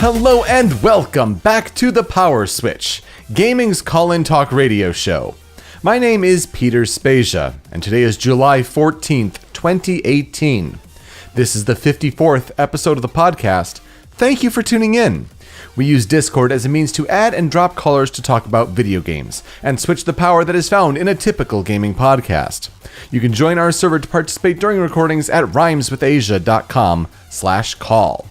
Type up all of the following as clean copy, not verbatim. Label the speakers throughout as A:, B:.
A: Hello and welcome back to the PowerSwitch, gaming's call-in talk radio show. My name is Peter Spezia, and today is July 14th, 2018. This is the 54th episode of the podcast. Thank you for tuning in. We use Discord as a means to add and drop callers to talk about video games, and switch the power that is found in a typical gaming podcast. You can join our server to participate during recordings at rhymeswithasia.com/call.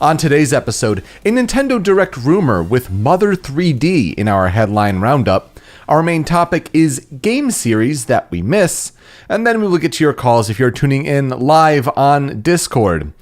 A: On today's episode, a Nintendo Direct rumor with Mother 3D in our headline roundup. Our main topic is game series that we miss, and then we will get to your calls if you're tuning in live on Discord.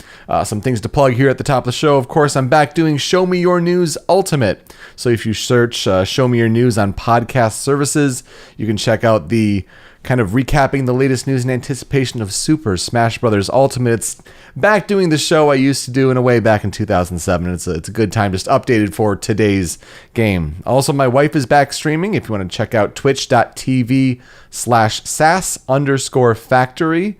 A: Some things to plug here at the top of the show. Of course, I'm back doing Show Me Your News Ultimate. So if you search Show Me Your News on podcast services, you can check out the kind of recapping the latest news in anticipation of Super Smash Bros. Ultimate. It's back doing the show I used to do in a way back in 2007. It's a good time, just updated for today's game. Also, my wife is back streaming. If you want to check out twitch.tv/sass_factory,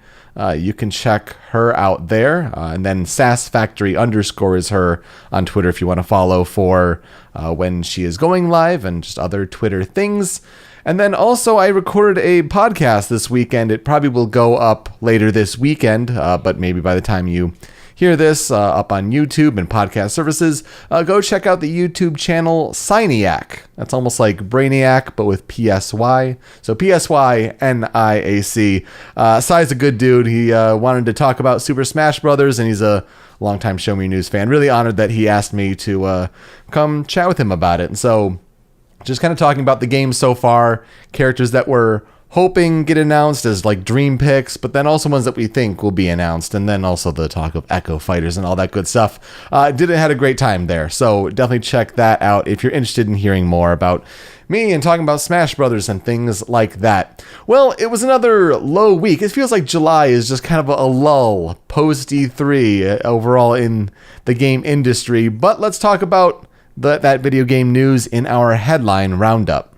A: you can check her out there. And then sassfactory_ is her on Twitter if you want to follow for when she is going live and just other Twitter things. And then also, I recorded a podcast this weekend. It probably will go up later this weekend, but maybe by the time you hear this, up on YouTube and podcast services, go check out the YouTube channel Syniac. That's almost like Brainiac, but with PSY. So PSYNIAC. Sy's a good dude. He wanted to talk about Super Smash Brothers, and he's a longtime Show Me News fan. Really honored that he asked me to come chat with him about it. And so, just kind of talking about the game so far, characters that we're hoping get announced as like dream picks, but then also ones that we think will be announced, and then also the talk of Echo Fighters and all that good stuff. Had a great time there, so definitely check that out if you're interested in hearing more about me and talking about Smash Brothers and things like that. Well, it was another low week. It feels like July is just kind of a lull post E3 overall in the game industry, but let's talk about that video game news in our headline roundup.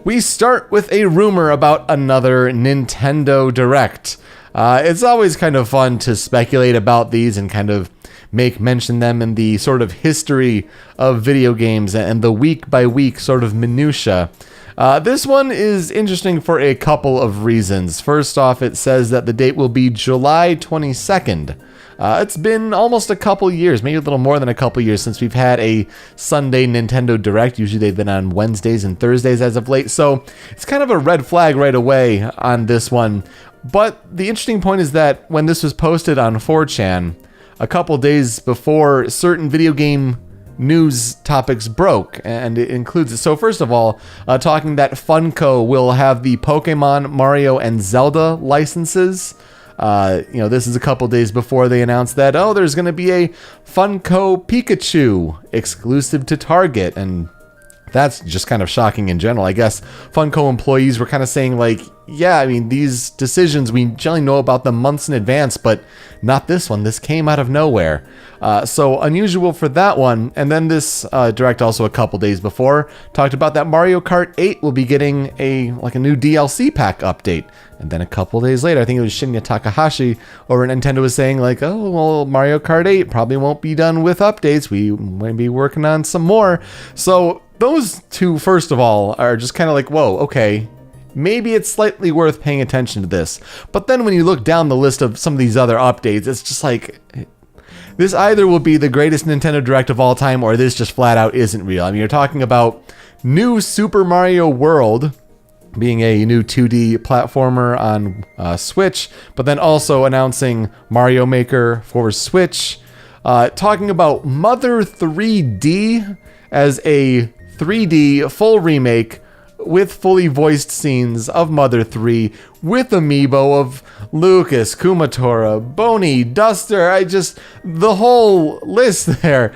A: We start with a rumor about another Nintendo Direct. It's always kind of fun to speculate about these and kind of mention them in the sort of history of video games and the week-by-week sort of minutia. This one is interesting for a couple of reasons. First off, it says that the date will be July 22nd. It's been almost a couple years, maybe a little more than a couple years since we've had a Sunday Nintendo Direct. Usually they've been on Wednesdays and Thursdays as of late, so it's kind of a red flag right away on this one. But the interesting point is that when this was posted on 4chan, a couple days before certain video game news topics broke, and it includes it. So first of all, talking that Funko will have the Pokemon, Mario, and Zelda licenses. This is a couple days before they announced that, there's going to be a Funko Pikachu exclusive to Target, and that's just kind of shocking in general. I guess Funko employees were kind of saying these decisions, we generally know about them months in advance, but not this one. This came out of nowhere. So unusual for that one. And then this Direct also a couple days before talked about that Mario Kart 8 will be getting a new DLC pack update. And then a couple days later, I think it was Shinya Takahashi over at Nintendo was saying Mario Kart 8 probably won't be done with updates. We might be working on some more. So those two, first of all, are just kind of whoa, okay. Maybe it's slightly worth paying attention to this. But then when you look down the list of some of these other updates, it's just this either will be the greatest Nintendo Direct of all time, or this just flat out isn't real. I mean, you're talking about new Super Mario World being a new 2D platformer on Switch, but then also announcing Mario Maker for Switch. Talking about Mother 3D as a 3D full remake with fully voiced scenes of Mother 3 with amiibo of Lucas, Kumatora, Boney, Duster, the whole list there.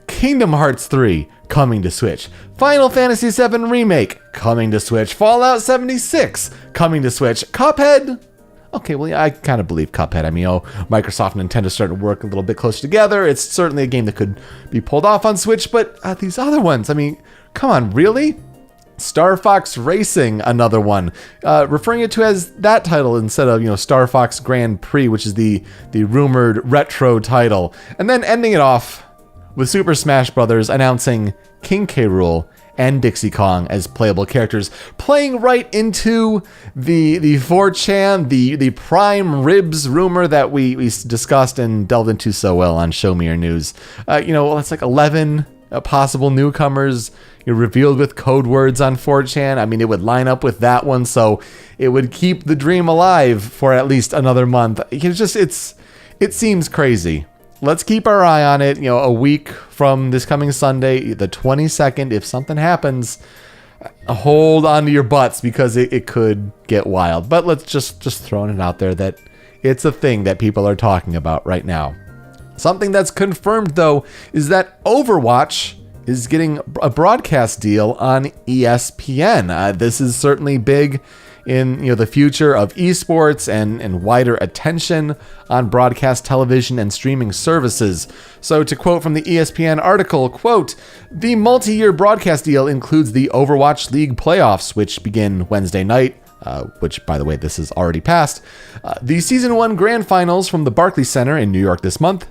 A: Kingdom Hearts 3 coming to Switch. Final Fantasy VII Remake coming to Switch. Fallout 76 coming to Switch. Cuphead. Okay, well, yeah, I kind of believe Cuphead. I mean, Microsoft and Nintendo starting to work a little bit closer together. It's certainly a game that could be pulled off on Switch, but these other ones, I mean, come on, really? Star Fox Racing, another one, referring it to as that title instead of, Star Fox Grand Prix, which is the rumored retro title. And then ending it off with Super Smash Bros. Announcing King K. Rool and Dixie Kong as playable characters, playing right into the 4chan, the prime ribs rumor that we discussed and delved into so well on Show Me Your News. It's like 11 possible newcomers revealed with code words on 4chan. I mean, it would line up with that one, so it would keep the dream alive for at least another month. It seems crazy. Let's keep our eye on it. A week from this coming Sunday, the 22nd, if something happens, hold on to your butts because it could get wild. But let's just throwing it out there that it's a thing that people are talking about right now. Something that's confirmed, though, is that Overwatch is getting a broadcast deal on ESPN. This is certainly big in the future of esports and wider attention on broadcast television and streaming services. So to quote from the ESPN article, quote, "The multi-year broadcast deal includes the Overwatch League playoffs, which begin Wednesday night," which, by the way, this is already passed, "the Season 1 Grand Finals from the Barclays Center in New York this month,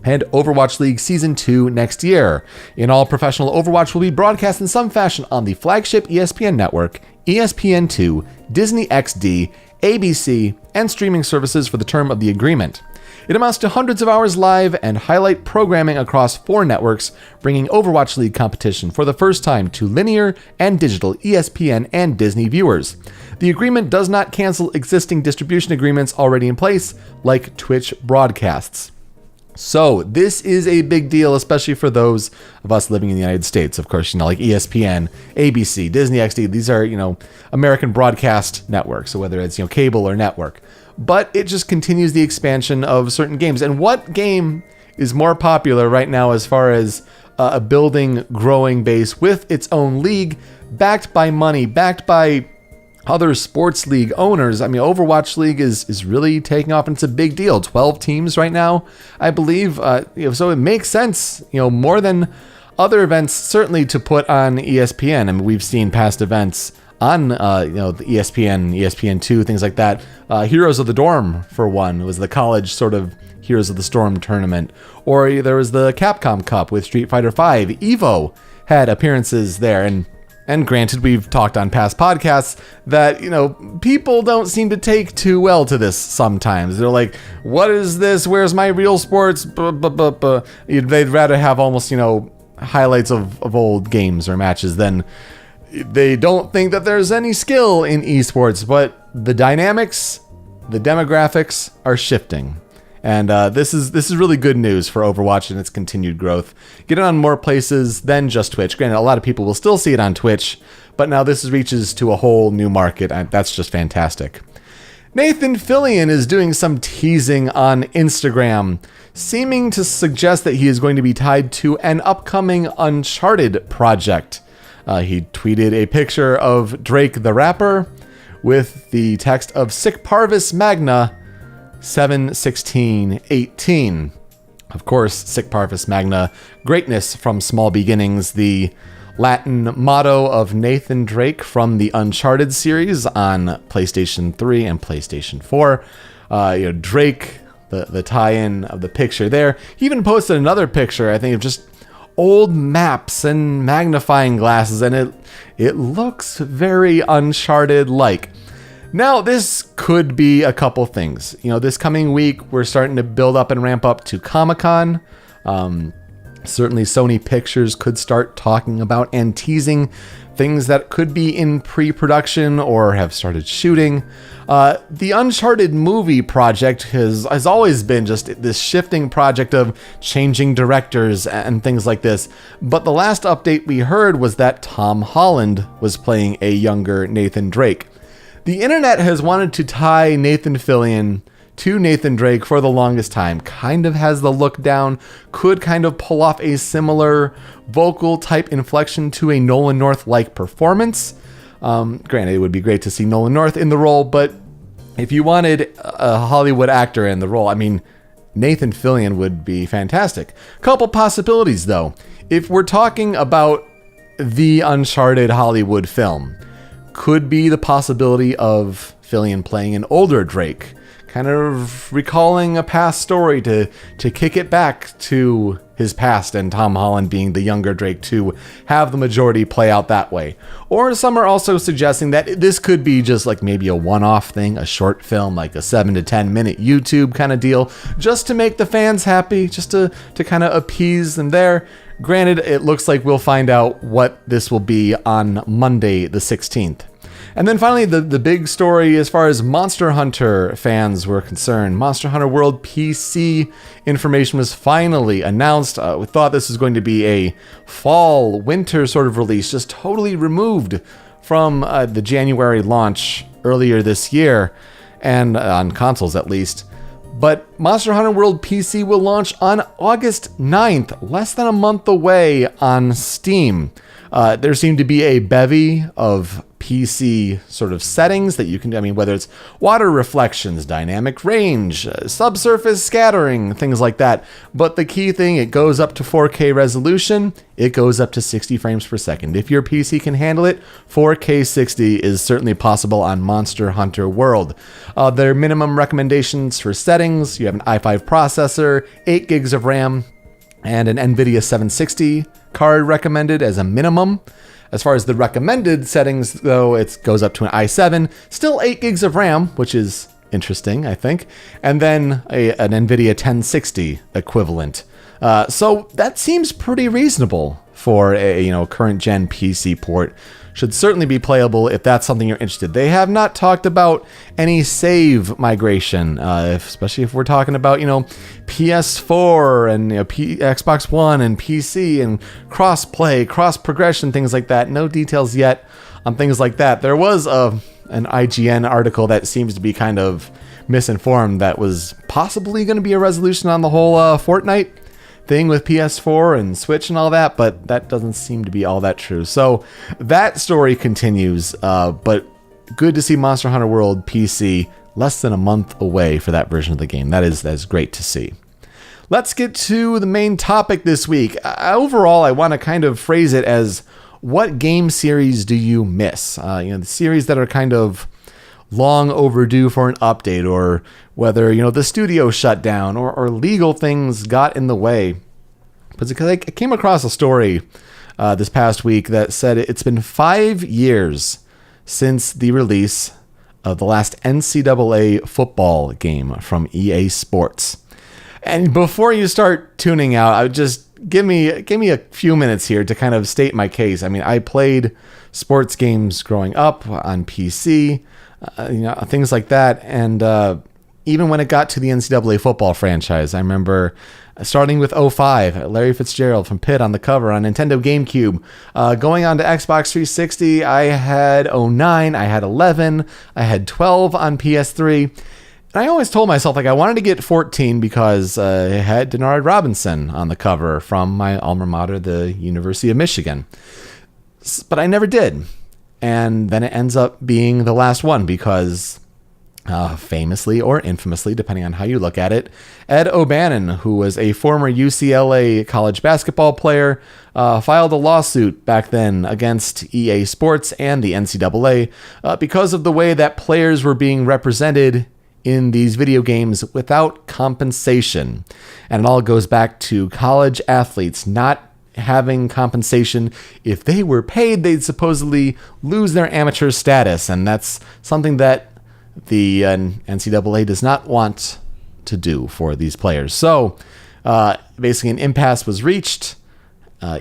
A: and Overwatch League Season 2 next year. In all, professional Overwatch will be broadcast in some fashion on the flagship ESPN network, ESPN2, Disney XD, ABC, and streaming services for the term of the agreement. It amounts to hundreds of hours live and highlight programming across 4 networks, bringing Overwatch League competition for the first time to linear and digital ESPN and Disney viewers. The agreement does not cancel existing distribution agreements already in place, like Twitch broadcasts." So this is a big deal, especially for those of us living in the United States. Of course, like ESPN, ABC, Disney XD, these are, American broadcast networks. So whether it's, cable or network, but it just continues the expansion of certain games. And what game is more popular right now as far as a building, growing base with its own league, backed by money, backed by other sports league owners? I mean, Overwatch League is really taking off, and it's a big deal. 12 teams right now, I believe. So it makes sense, more than other events, certainly, to put on ESPN. I mean, we've seen past events on, the ESPN, ESPN2, things like that. Heroes of the Dorm, for one, was the college sort of Heroes of the Storm tournament. Or there was the Capcom Cup with Street Fighter V. EVO had appearances there, and granted, we've talked on past podcasts that, people don't seem to take too well to this sometimes. They're like, what is this? Where's my real sports? They'd rather have almost, highlights of old games or matches than they don't think that there's any skill in esports. But the dynamics, the demographics are shifting. And this is really good news for Overwatch and its continued growth. Get it on more places than just Twitch. Granted, a lot of people will still see it on Twitch, but now this reaches to a whole new market, and that's just fantastic. Nathan Fillion is doing some teasing on Instagram, seeming to suggest that he is going to be tied to an upcoming Uncharted project. He tweeted a picture of Drake the rapper with the text of Sic Parvis Magna 7:16:18. Of course, Sic Parvis Magna, greatness from small beginnings, the Latin motto of Nathan Drake from the Uncharted series on PlayStation 3 and PlayStation 4. Drake, the tie-in of the picture there. He even posted another picture, I think, of just old maps and magnifying glasses, and it looks very Uncharted-like. Now, this could be a couple things. This coming week, we're starting to build up and ramp up to Comic-Con. Certainly, Sony Pictures could start talking about and teasing things that could be in pre-production or have started shooting. The Uncharted movie project has always been just this shifting project of changing directors and things like this. But the last update we heard was that Tom Holland was playing a younger Nathan Drake. The internet has wanted to tie Nathan Fillion to Nathan Drake for the longest time. Kind of has the look down, could kind of pull off a similar vocal type inflection to a Nolan North-like performance. Granted, it would be great to see Nolan North in the role, but if you wanted a Hollywood actor in the role, I mean, Nathan Fillion would be fantastic. Couple possibilities, though. If we're talking about the Uncharted Hollywood film. Could be the possibility of Fillion playing an older Drake, kind of recalling a past story to kick it back to his past, and Tom Holland being the younger Drake to have the majority play out that way. Or some are also suggesting that this could be just like maybe a one-off thing, a short film, like a 7 to 10 minute YouTube kind of deal, just to make the fans happy, just to kind of appease them there. Granted, it looks like we'll find out what this will be on Monday the 16th. And then finally, the big story as far as Monster Hunter fans were concerned. Monster Hunter World PC information was finally announced. We thought this was going to be a fall, winter sort of release, just totally removed from the January launch earlier this year, and on consoles at least. But Monster Hunter World PC will launch on August 9th, less than a month away on Steam. There seemed to be a bevy of PC sort of settings that you can, whether it's water reflections, dynamic range, subsurface scattering, things like that. But the key thing, it goes up to 4K resolution, it goes up to 60 frames per second. If your PC can handle it, 4K 60 is certainly possible on Monster Hunter World. Their minimum recommendations for settings, you have an i5 processor, 8 gigs of RAM, and an NVIDIA 760 card recommended as a minimum. As far as the recommended settings, though, it goes up to an i7, still 8 gigs of RAM, which is interesting, I think, and then an NVIDIA 1060 equivalent. So that seems pretty reasonable for a current gen PC port. Should certainly be playable if that's something you're interested. They have not talked about any save migration, especially if we're talking about PS4 and Xbox One and PC and cross-play, cross-progression, things like that. No details yet on things like that. There was an IGN article that seems to be kind of misinformed that was possibly going to be a resolution on the whole Fortnite thing with PS4 and Switch and all that, but that doesn't seem to be all that true. So that story continues, but good to see Monster Hunter World PC less than a month away for that version of the game. That's great to see. Let's get to the main topic this week. Overall, I want to kind of phrase it as, what game series do you miss? The series that are kind of long overdue for an update, or whether the studio shut down or legal things got in the way. But because I came across a story this past week that said it's been 5 years since the release of the last NCAA football game from EA Sports. And before you start tuning out, I would just give me a few minutes here to kind of state my case. I played sports games growing up on PC. Things like that. And even when it got to the NCAA football franchise, I remember starting with 05, Larry Fitzgerald from Pitt on the cover on Nintendo GameCube. Going on to Xbox 360, I had 09, I had 11, I had 12 on PS3. And I always told myself I wanted to get 14 because it had Denard Robinson on the cover from my alma mater, the University of Michigan. But I never did. And then it ends up being the last one because, famously or infamously, depending on how you look at it, Ed O'Bannon, who was a former UCLA college basketball player, filed a lawsuit back then against EA Sports and the NCAA because of the way that players were being represented in these video games without compensation. And it all goes back to college athletes not having compensation. If they were paid, they'd supposedly lose their amateur status, and that's something that the NCAA does not want to do for these players. So basically an impasse was reached.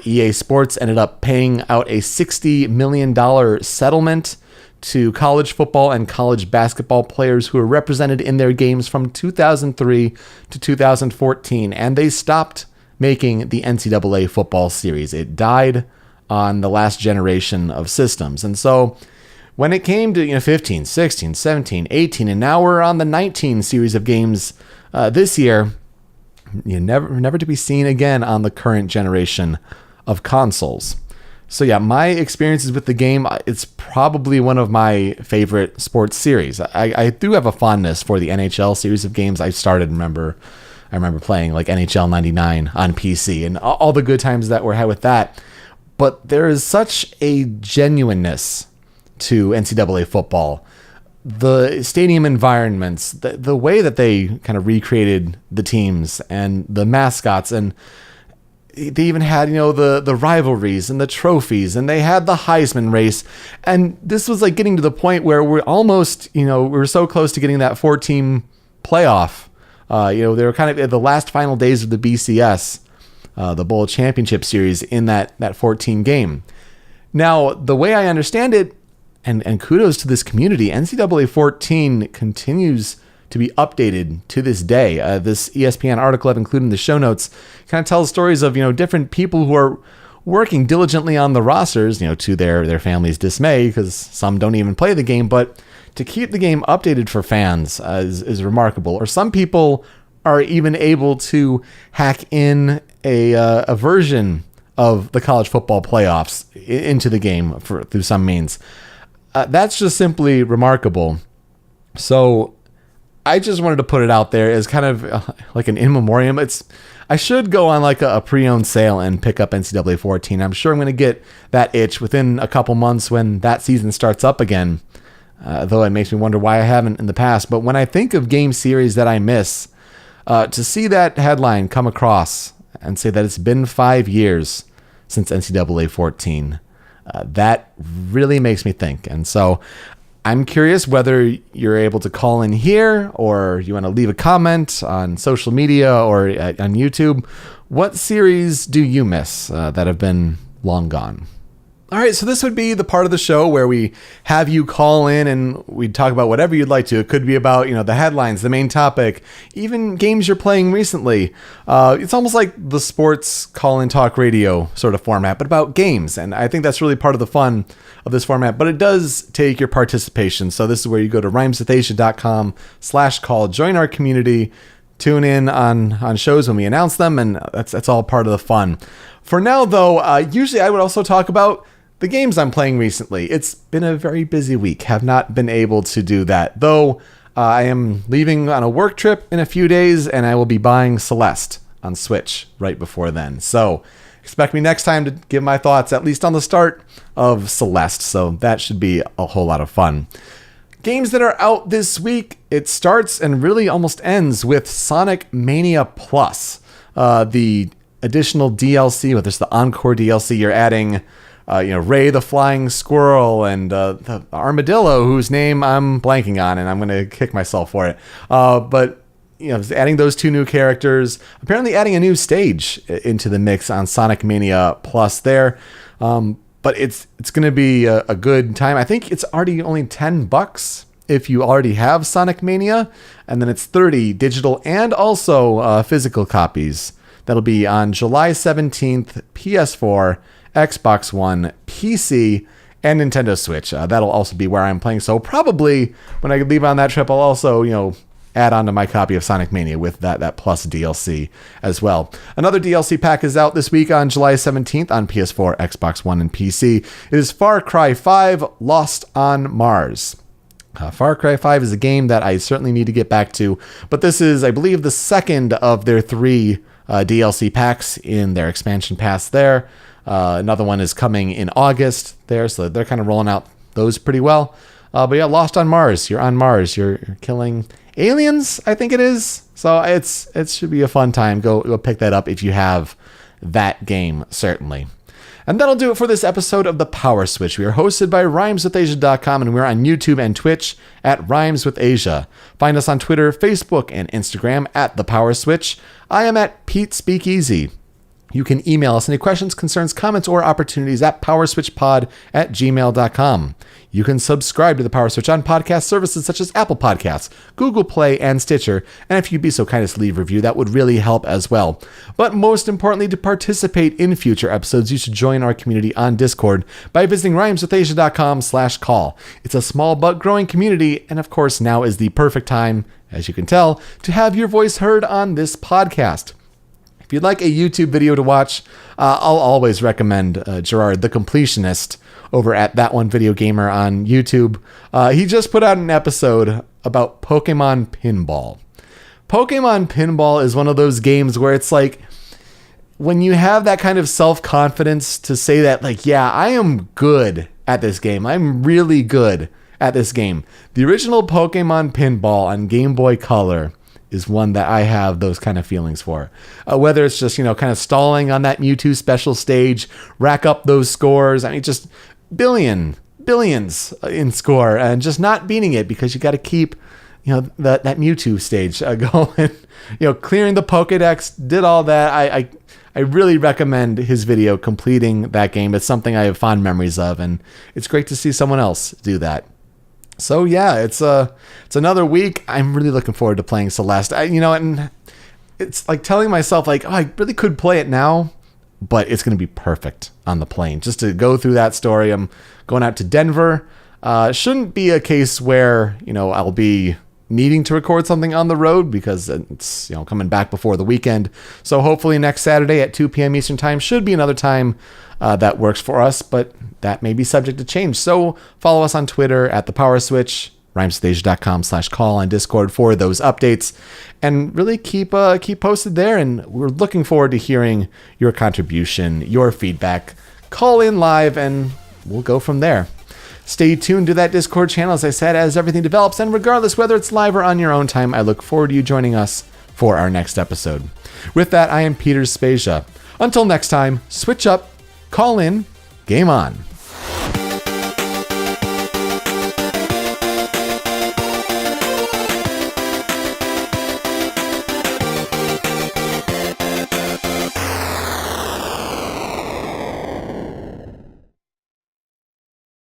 A: EA Sports ended up paying out a $60 million settlement to college football and college basketball players who were represented in their games from 2003 to 2014, and they stopped making the NCAA football series. It died on the last generation of systems. And so when it came to 15, 16, 17, 18, and now we're on the 19 series of games this year, never to be seen again on the current generation of consoles. So yeah, my experiences with the game, it's probably one of my favorite sports series. I do have a fondness for the NHL series of games. I remember playing like NHL 99 on PC and all the good times that were had with that. but there is such a genuineness to NCAA football. The stadium environments, the way that they kind of recreated the teams and the mascots, and they even had, the rivalries and the trophies, and they had the Heisman race. And this was like getting to the point where we're almost, we're so close to getting that 4-team playoff. They were kind of at the last final days of the BCS, the Bowl Championship Series, in that 14 game. Now, the way I understand it, and kudos to this community, NCAA 14 continues to be updated to this day. This ESPN article I've included in the show notes kind of tells stories of, different people who are working diligently on the rosters, to their family's dismay, because some don't even play the game, but to keep the game updated for fans is remarkable. Or some people are even able to hack in a version of the college football playoffs into the game through some means. That's just simply remarkable. So I just wanted to put it out there as kind of like an in memoriam. I should go on like a pre-owned sale and pick up NCAA 14. I'm sure I'm going to get that itch within a couple months when that season starts up again. Though it makes me wonder why I haven't in the past. But when I think of game series that I miss, to see that headline come across and say that it's been 5 years since NCAA 14, that really makes me think. And so I'm curious whether you're able to call in here or you want to leave a comment on social media or on YouTube. What series do you miss that have been long gone? All right, so this would be the part of the show where we have you call in and we talk about whatever you'd like to. It could be about, the headlines, the main topic, even games you're playing recently. It's almost like the sports call-in talk radio sort of format, but about games. And I think that's really part of the fun of this format, but it does take your participation. So this is where you go to rhymeswithasia.com/call, join our community, tune in on shows when we announce them, and that's all part of the fun. For now, though, usually I would also talk about the games I'm playing recently. It's been a very busy week. Have not been able to do that. Though I am leaving on a work trip in a few days, and I will be buying Celeste on Switch right before then. So expect me next time to give my thoughts, at least on the start of Celeste. So that should be a whole lot of fun. Games that are out this week, it starts and really almost ends with Sonic Mania Plus. The additional DLC, whether it's the Encore DLC, you're adding Ray the Flying Squirrel and the Armadillo, whose name I'm blanking on, and I'm going to kick myself for it. But adding those two new characters, apparently adding a new stage into the mix on Sonic Mania Plus there. But it's going to be a good time. I think it's already only $10 if you already have Sonic Mania, and then it's $30 digital and also physical copies. That'll be on July 17th, PS4, Xbox One, PC, and Nintendo Switch. That'll also be where I'm playing. So probably when I leave on that trip, I'll also, add on to my copy of Sonic Mania with that Plus DLC as well. Another DLC pack is out this week on July 17th on PS4, Xbox One, and PC. It is Far Cry 5 Lost on Mars. Far Cry 5 is a game that I certainly need to get back to, but this is, I believe, the second of their 3 DLC packs in their expansion pass there. Another one is coming in August there, so they're kind of rolling out those pretty well. But yeah, Lost on Mars. You're on Mars. You're killing aliens, I think it is. So it should be a fun time. Go pick that up if you have that game, certainly. And that'll do it for this episode of the PowerSwitch. We are hosted by rhymeswithasia.com, and we're on YouTube and Twitch at Rhymes with Asia. Find us on Twitter, Facebook, and Instagram at the PowerSwitch. I am at Pete Speakeasy. You can email us any questions, concerns, comments, or opportunities at powerswitchpod@gmail.com. You can subscribe to the PowerSwitch on podcast services such as Apple Podcasts, Google Play, and Stitcher. And if you'd be so kind as to leave a review, that would really help as well. But most importantly, to participate in future episodes, you should join our community on Discord by visiting rhymeswithasia.com/call. It's a small but growing community, and of course, now is the perfect time, as you can tell, to have your voice heard on this podcast. If you'd like a YouTube video to watch, I'll always recommend Gerard the Completionist over at That One Video Gamer on YouTube. He just put out an episode about Pokemon Pinball. Pokemon Pinball is one of those games where it's like, when you have that kind of self-confidence to say that, like, yeah, I am good at this game. I'm really good at this game. The original Pokemon Pinball on Game Boy Color is one that I have those kind of feelings for. Whether it's just, kind of stalling on that Mewtwo special stage, rack up those scores. I mean, just billions in score and just not beating it because you got to keep, that Mewtwo stage going. Clearing the Pokedex, did all that. I really recommend his video completing that game. It's something I have fond memories of, and it's great to see someone else do that. So yeah, it's another week. I'm really looking forward to playing Celeste. And it's like telling myself, like, oh, I really could play it now, but it's going to be perfect on the plane. Just to go through that story, I'm going out to Denver. Shouldn't be a case where, I'll be needing to record something on the road because it's, coming back before the weekend. So hopefully next Saturday at 2 p.m. Eastern Time should be another time that works for us, but that may be subject to change. So follow us on Twitter at the PowerSwitch, rhymestage.com/call on Discord for those updates, and really keep posted there. And we're looking forward to hearing your contribution, your feedback. Call in live and we'll go from there. Stay tuned to that Discord channel, as I said, as everything develops. And regardless whether it's live or on your own time, I look forward to you joining us for our next episode. With that, I am Peter Spezia. Until next time, switch up, call in, game on.